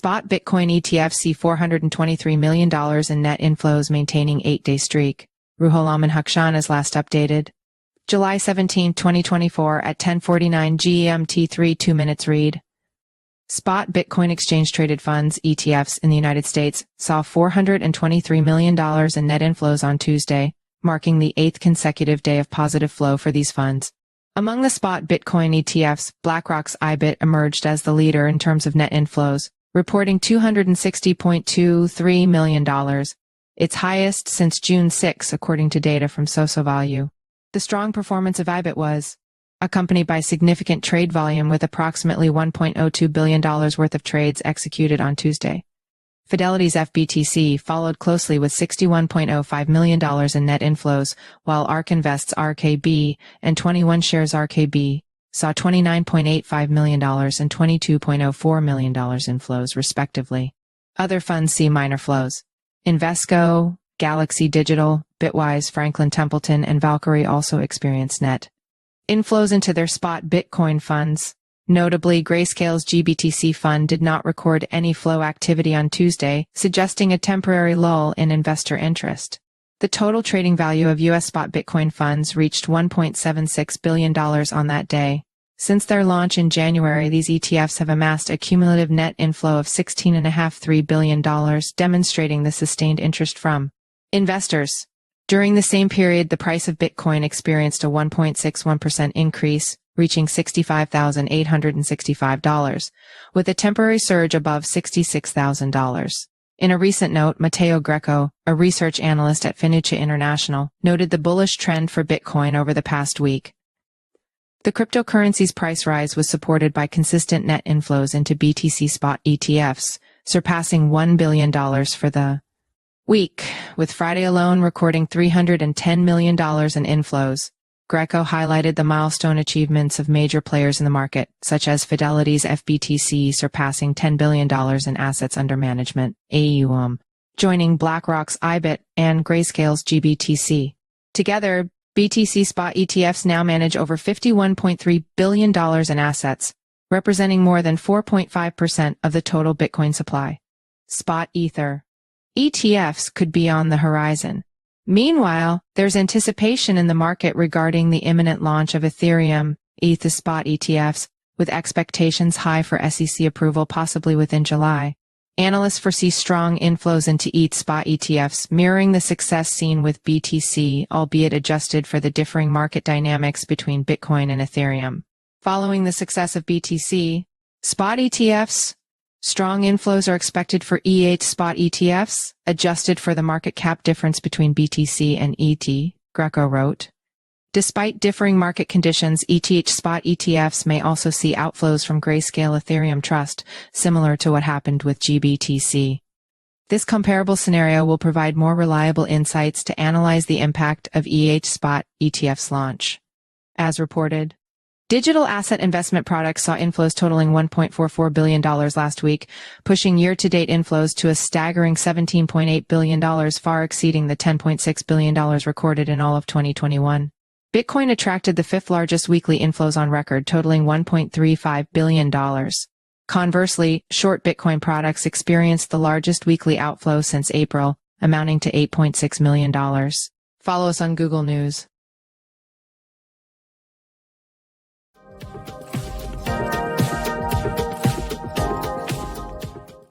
Spot Bitcoin ETFs see $423 million in net inflows, maintaining 8-day streak. Ruholamin Haqshanas last updated. July 17, 2024 at 10:49 GMT 2 minutes read. Spot Bitcoin exchange-traded funds, ETFs, in the United States saw $423 million in net inflows on Tuesday, marking the 8th consecutive day of positive flow for these funds. Among the spot Bitcoin ETFs, BlackRock's IBIT emerged as the leader in terms of net inflows, reporting $260.23 million, its highest since June 6, according to data from SoSoValue. The strong performance of IBIT was accompanied by significant trade volume, with approximately $1.02 billion worth of trades executed on Tuesday. Fidelity's FBTC followed closely with $61.05 million in net inflows, while ARK Invest's ARKB and 21 Shares ARKB saw $29.85 million and $22.04 million inflows, respectively. Other funds see minor flows. Invesco, Galaxy Digital, Bitwise, Franklin Templeton, and Valkyrie also experienced net inflows into their spot Bitcoin funds. Notably, Grayscale's GBTC fund did not record any flow activity on Tuesday, suggesting a temporary lull in investor interest. The total trading value of U.S. spot Bitcoin funds reached $1.76 billion on that day. Since their launch in January, these ETFs have amassed a cumulative net inflow of $16.53 billion, demonstrating the sustained interest from investors. During the same period, the price of Bitcoin experienced a 1.61% increase, reaching $65,865, with a temporary surge above $66,000. In a recent note, Matteo Greco, a research analyst at Fiducia International, noted the bullish trend for Bitcoin over the past week. The cryptocurrency's price rise was supported by consistent net inflows into BTC spot ETFs, surpassing $1 billion for the week, with Friday alone recording $310 million in inflows. Greco highlighted the milestone achievements of major players in the market, such as Fidelity's FBTC surpassing $10 billion in assets under management, AUM, joining BlackRock's IBIT and Grayscale's GBTC. Together, BTC spot ETFs now manage over $51.3 billion in assets, representing more than 4.5% of the total Bitcoin supply. Spot Ether ETFs could be on the horizon. Meanwhile, there's anticipation in the market regarding the imminent launch of ethereum, ETH spot ETFs, with expectations high for SEC approval possibly within July. Analysts foresee strong inflows into ETH spot ETFs, mirroring the success seen with BTC, albeit adjusted for the differing market dynamics between Bitcoin and Ethereum. Following the success of BTC spot ETFs, strong inflows are expected for ETH spot ETFs, adjusted for the market cap difference between BTC and ET, Greco wrote. Despite differing market conditions, ETH spot ETFs may also see outflows from Grayscale Ethereum Trust, similar to what happened with GBTC. This comparable scenario will provide more reliable insights to analyze the impact of ETH spot ETF's launch. As reported, digital asset investment products saw inflows totaling $1.44 billion last week, pushing year-to-date inflows to a staggering $17.8 billion, far exceeding the $10.6 billion recorded in all of 2021. Bitcoin attracted the fifth largest weekly inflows on record, totaling $1.35 billion. Conversely, short Bitcoin products experienced the largest weekly outflow since April, amounting to $8.6 million. Follow us on Google News.